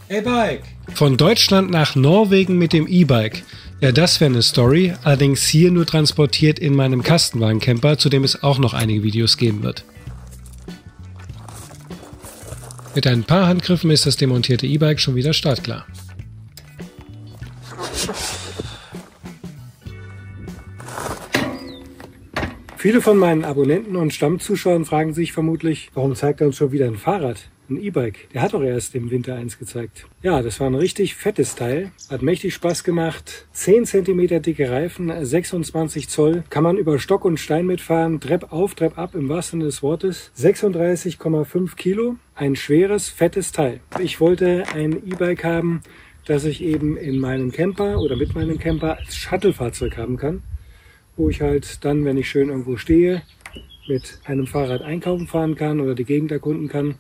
Hey Bike! Von Deutschland nach Norwegen mit dem E-Bike. Ja, das wäre eine Story, allerdings hier nur transportiert in meinem Kastenwagen-Camper, zu dem es auch noch einige Videos geben wird. Mit ein paar Handgriffen ist das demontierte E-Bike schon wieder startklar. Viele von meinen Abonnenten und Stammzuschauern fragen sich vermutlich, warum zeigt er uns schon wieder ein Fahrrad, ein E-Bike? Der hat doch erst im Winter eins gezeigt. Ja, das war ein richtig fettes Teil, hat mächtig Spaß gemacht. 10 cm dicke Reifen, 26 Zoll, kann man über Stock und Stein mitfahren, Trepp auf, Trepp ab im wahrsten Sinne des Wortes. 36,5 Kilo, ein schweres, fettes Teil. Ich wollte ein E-Bike haben, das ich eben in meinem Camper oder mit meinem Camper als Shuttle-Fahrzeug haben kann, wo ich halt dann, wenn ich schön irgendwo stehe, mit einem Fahrrad einkaufen fahren kann oder die Gegend erkunden kann.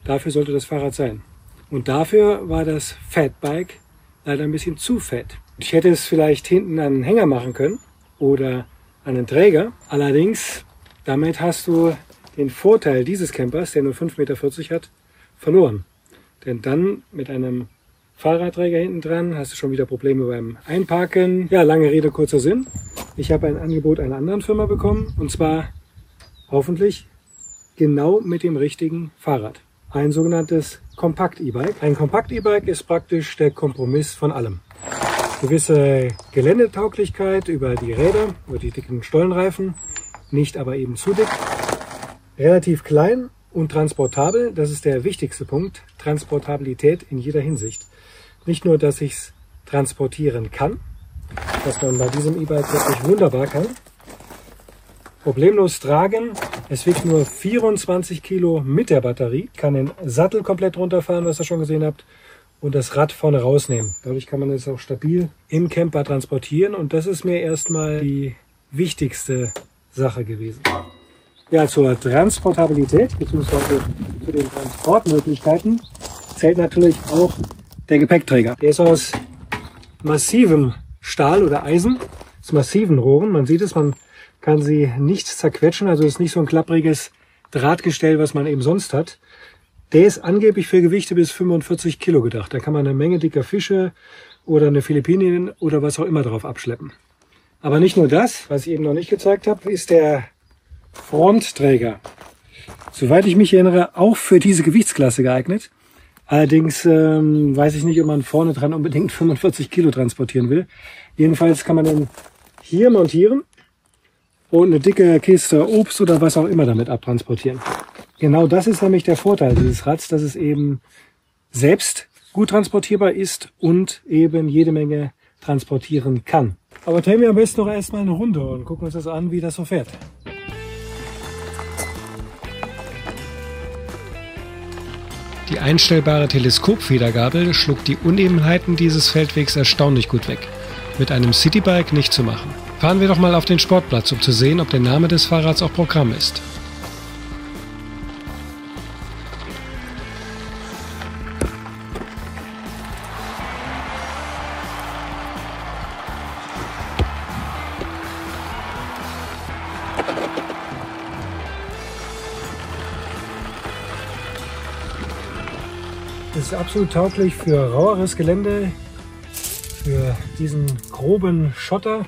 Dafür sollte das Fahrrad sein. Und dafür war das Fatbike leider ein bisschen zu fett. Ich hätte es vielleicht hinten an einen Hänger machen können oder an einen Träger. Allerdings, damit hast du den Vorteil dieses Campers, der nur 5,40 Meter hat, verloren. Denn dann mit einem Fahrradträger hinten dran hast du schon wieder Probleme beim Einparken. Ja, lange Rede, kurzer Sinn. Ich habe ein Angebot einer anderen Firma bekommen und zwar hoffentlich genau mit dem richtigen Fahrrad. Ein sogenanntes Kompakt-E-Bike. Ein Kompakt-E-Bike ist praktisch der Kompromiss von allem. Gewisse Geländetauglichkeit über die Räder, über die dicken Stollenreifen, nicht aber eben zu dick. Relativ klein und transportabel, das ist der wichtigste Punkt. Transportabilität in jeder Hinsicht. Nicht nur, dass ich es transportieren kann, was man bei diesem E-Bike wirklich wunderbar kann. Problemlos tragen. Es wiegt nur 24 Kilo mit der Batterie. Kann den Sattel komplett runterfahren, was ihr schon gesehen habt. Und das Rad vorne rausnehmen. Dadurch kann man es auch stabil im Camper transportieren. Und das ist mir erstmal die wichtigste Sache gewesen. Ja, zur Transportabilität bzw. zu den Transportmöglichkeiten zählt natürlich auch der Gepäckträger. Der ist aus massivem Stahl oder Eisen, aus massiven Rohren. Man sieht es, man kann sie nicht zerquetschen, also ist nicht so ein klappriges Drahtgestell, was man eben sonst hat. Der ist angeblich für Gewichte bis 45 Kilo gedacht. Da kann man eine Menge dicker Fische oder eine Philippinen oder was auch immer drauf abschleppen. Aber nicht nur das, was ich eben noch nicht gezeigt habe, ist der Frontträger. Soweit ich mich erinnere, auch für diese Gewichtsklasse geeignet. Allerdings weiß ich nicht, ob man vorne dran unbedingt 45 Kilo transportieren will. Jedenfalls kann man den hier montieren und eine dicke Kiste Obst oder was auch immer damit abtransportieren. Genau das ist nämlich der Vorteil dieses Rads, dass es eben selbst gut transportierbar ist und eben jede Menge transportieren kann. Aber drehen wir am besten noch erstmal eine Runde und gucken uns das an, wie das so fährt. Die einstellbare Teleskopfedergabel schluckt die Unebenheiten dieses Feldwegs erstaunlich gut weg. Mit einem Citybike nicht zu machen. Fahren wir doch mal auf den Sportplatz, um zu sehen, ob der Name des Fahrrads auch Programm ist. Das ist absolut tauglich für raueres Gelände, für diesen groben Schotter,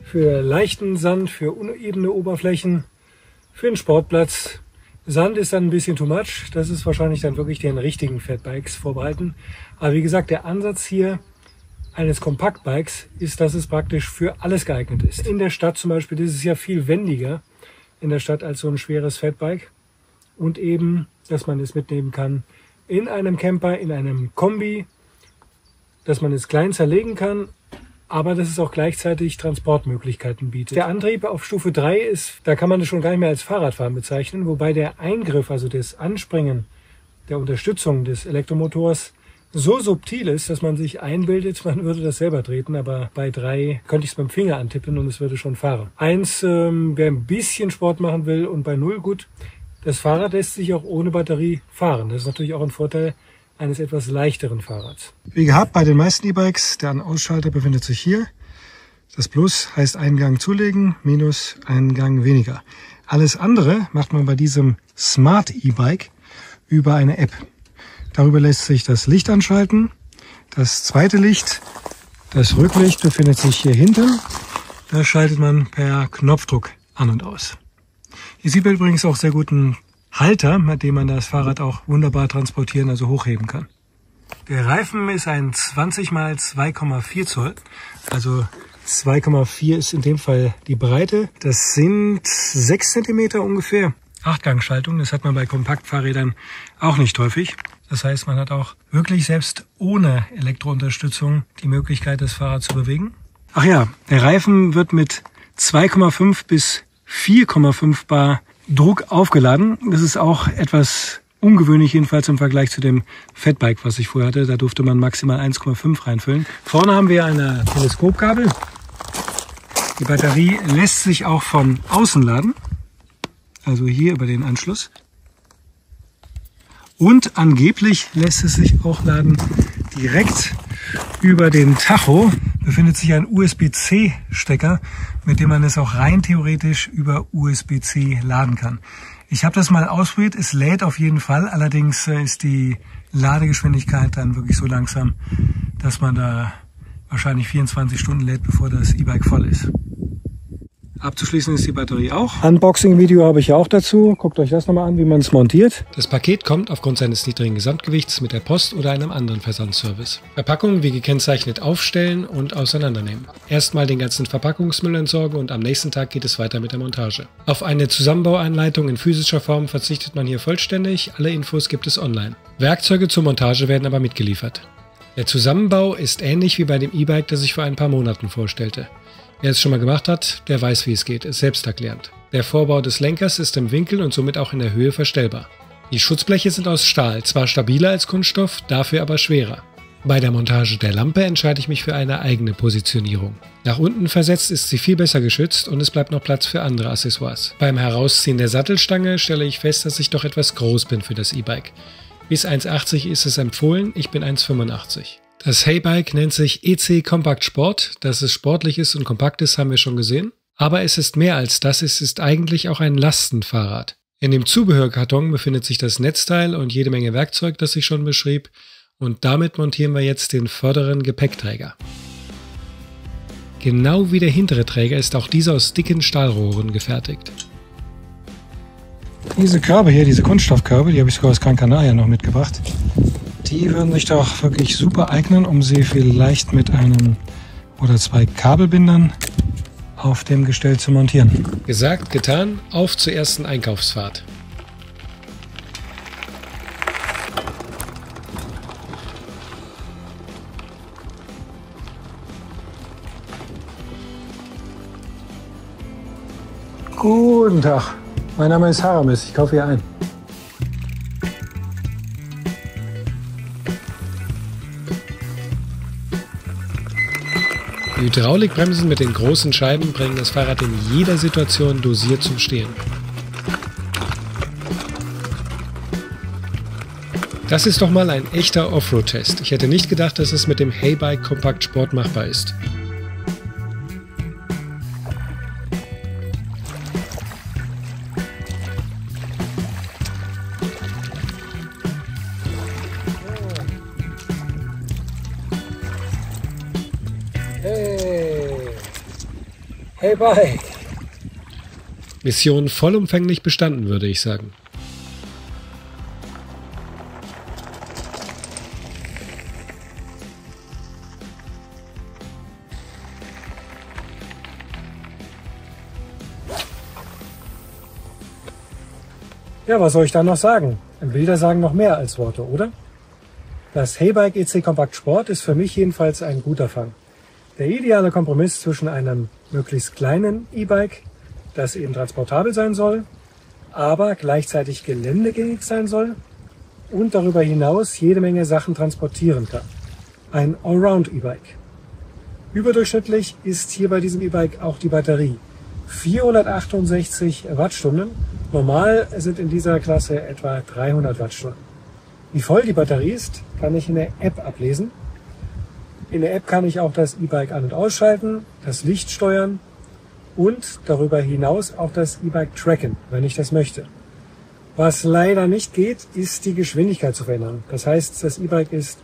für leichten Sand, für unebene Oberflächen, für den Sportplatz. Sand ist dann ein bisschen too much, das ist wahrscheinlich dann wirklich den richtigen Fatbikes vorbehalten. Aber wie gesagt, der Ansatz hier eines Kompaktbikes ist, dass es praktisch für alles geeignet ist. In der Stadt zum Beispiel ist es ja viel wendiger in der Stadt als so ein schweres Fatbike. Und eben, dass man es mitnehmen kann in einem Camper, in einem Kombi, dass man es klein zerlegen kann, aber dass es auch gleichzeitig Transportmöglichkeiten bietet. Der Antrieb auf Stufe 3 ist, da kann man es schon gar nicht mehr als Fahrradfahren bezeichnen, wobei der Eingriff, also das Anspringen der Unterstützung des Elektromotors so subtil ist, dass man sich einbildet, man würde das selber treten, aber bei 3 könnte ich es mit dem Finger antippen und es würde schon fahren. 1, wer ein bisschen Sport machen will, und bei 0 gut. Das Fahrrad lässt sich auch ohne Batterie fahren. Das ist natürlich auch ein Vorteil eines etwas leichteren Fahrrads. Wie gehabt bei den meisten E-Bikes, der Ausschalter befindet sich hier. Das Plus heißt einen Gang zulegen, Minus einen Gang weniger. Alles andere macht man bei diesem Smart E-Bike über eine App. Darüber lässt sich das Licht anschalten. Das zweite Licht, das Rücklicht, befindet sich hier hinten. Das schaltet man per Knopfdruck an und aus. Hier sieht man übrigens auch sehr guten Halter, mit dem man das Fahrrad auch wunderbar transportieren, also hochheben kann. Der Reifen ist ein 20 x 2,4 Zoll, also 2,4 ist in dem Fall die Breite. Das sind 6 cm ungefähr. 8-Gang-Schaltung, das hat man bei Kompaktfahrrädern auch nicht häufig. Das heißt, man hat auch wirklich selbst ohne Elektrounterstützung die Möglichkeit, das Fahrrad zu bewegen. Ach ja, der Reifen wird mit 2,5 bis 4,5 Bar Druck aufgeladen. Das ist auch etwas ungewöhnlich, jedenfalls im Vergleich zu dem Fatbike, was ich vorher hatte. Da durfte man maximal 1,5 reinfüllen. Vorne haben wir eine Teleskopgabel. Die Batterie lässt sich auch von außen laden, also hier über den Anschluss. Und angeblich lässt es sich auch laden direkt über den Tacho. Befindet sich ein USB-C-Stecker, mit dem man es auch rein theoretisch über USB-C laden kann. Ich habe das mal ausprobiert, es lädt auf jeden Fall, allerdings ist die Ladegeschwindigkeit dann wirklich so langsam, dass man da wahrscheinlich 24 Stunden lädt, bevor das E-Bike voll ist. Abzuschließen ist die Batterie auch. Unboxing-Video habe ich ja auch dazu. Guckt euch das nochmal an, wie man es montiert. Das Paket kommt aufgrund seines niedrigen Gesamtgewichts mit der Post oder einem anderen Versandservice. Verpackung wie gekennzeichnet aufstellen und auseinandernehmen. Erstmal den ganzen Verpackungsmüll entsorgen und am nächsten Tag geht es weiter mit der Montage. Auf eine Zusammenbauanleitung in physischer Form verzichtet man hier vollständig. Alle Infos gibt es online. Werkzeuge zur Montage werden aber mitgeliefert. Der Zusammenbau ist ähnlich wie bei dem E-Bike, das ich vor ein paar Monaten vorstellte. Wer es schon mal gemacht hat, der weiß, wie es geht, ist selbsterklärend. Der Vorbau des Lenkers ist im Winkel und somit auch in der Höhe verstellbar. Die Schutzbleche sind aus Stahl, zwar stabiler als Kunststoff, dafür aber schwerer. Bei der Montage der Lampe entscheide ich mich für eine eigene Positionierung. Nach unten versetzt ist sie viel besser geschützt und es bleibt noch Platz für andere Accessoires. Beim Herausziehen der Sattelstange stelle ich fest, dass ich doch etwas groß bin für das E-Bike. Bis 1,80 ist es empfohlen, ich bin 1,85. Das Haybike nennt sich EC Compact Sport. Dass es sportlich ist und kompakt ist, haben wir schon gesehen. Aber es ist mehr als das, es ist eigentlich auch ein Lastenfahrrad. In dem Zubehörkarton befindet sich das Netzteil und jede Menge Werkzeug, das ich schon beschrieb. Und damit montieren wir jetzt den vorderen Gepäckträger. Genau wie der hintere Träger ist auch dieser aus dicken Stahlrohren gefertigt. Diese Körbe hier, diese Kunststoffkörbe, die habe ich sogar aus Gran Canaria noch mitgebracht. Die würden sich doch wirklich super eignen, um sie vielleicht mit einem oder 2 Kabelbindern auf dem Gestell zu montieren. Gesagt, getan, auf zur ersten Einkaufsfahrt. Guten Tag, mein Name ist Haramis, ich kaufe hier ein. Die Hydraulikbremsen mit den großen Scheiben bringen das Fahrrad in jeder Situation dosiert zum Stehen. Das ist doch mal ein echter Offroad-Test. Ich hätte nicht gedacht, dass es mit dem Haybike Compact Sport machbar ist. Hey Bike! Mission vollumfänglich bestanden, würde ich sagen. Ja, was soll ich da noch sagen? Bilder sagen noch mehr als Worte, oder? Das Haybike EC Compact Sport ist für mich jedenfalls ein guter Fang. Der ideale Kompromiss zwischen einem möglichst kleinen E-Bike, das eben transportabel sein soll, aber gleichzeitig geländegängig sein soll und darüber hinaus jede Menge Sachen transportieren kann. Ein Allround-E-Bike. Überdurchschnittlich ist hier bei diesem E-Bike auch die Batterie. 468 Wattstunden. Normal sind in dieser Klasse etwa 300 Wattstunden. Wie voll die Batterie ist, kann ich in der App ablesen. In der App kann ich auch das E-Bike an- und ausschalten, das Licht steuern und darüber hinaus auch das E-Bike tracken, wenn ich das möchte. Was leider nicht geht, ist die Geschwindigkeit zu verändern. Das heißt, das E-Bike ist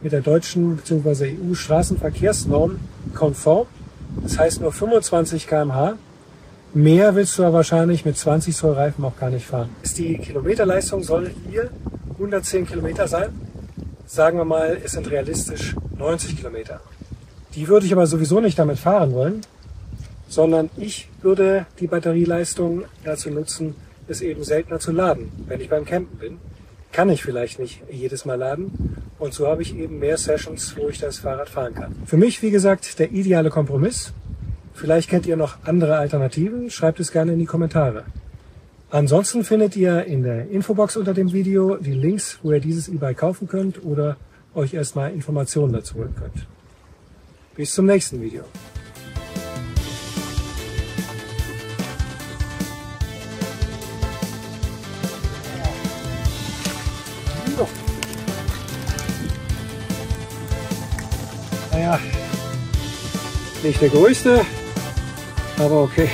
mit der deutschen bzw. EU-Straßenverkehrsnorm konform. Das heißt nur 25 km/h. Mehr willst du aber wahrscheinlich mit 20 Zoll Reifen auch gar nicht fahren. Die Kilometerleistung soll hier 110 Kilometer sein. Sagen wir mal, es sind realistisch 90 Kilometer. Die würde ich aber sowieso nicht damit fahren wollen, sondern ich würde die Batterieleistung dazu nutzen, es eben seltener zu laden. Wenn ich beim Campen bin, kann ich vielleicht nicht jedes Mal laden und so habe ich eben mehr Sessions, wo ich das Fahrrad fahren kann. Für mich, wie gesagt, der ideale Kompromiss. Vielleicht kennt ihr noch andere Alternativen, schreibt es gerne in die Kommentare. Ansonsten findet ihr in der Infobox unter dem Video die Links, wo ihr dieses E-Bike kaufen könnt oder euch erstmal Informationen dazu holen könnt. Bis zum nächsten Video. Naja, nicht der größte, aber okay.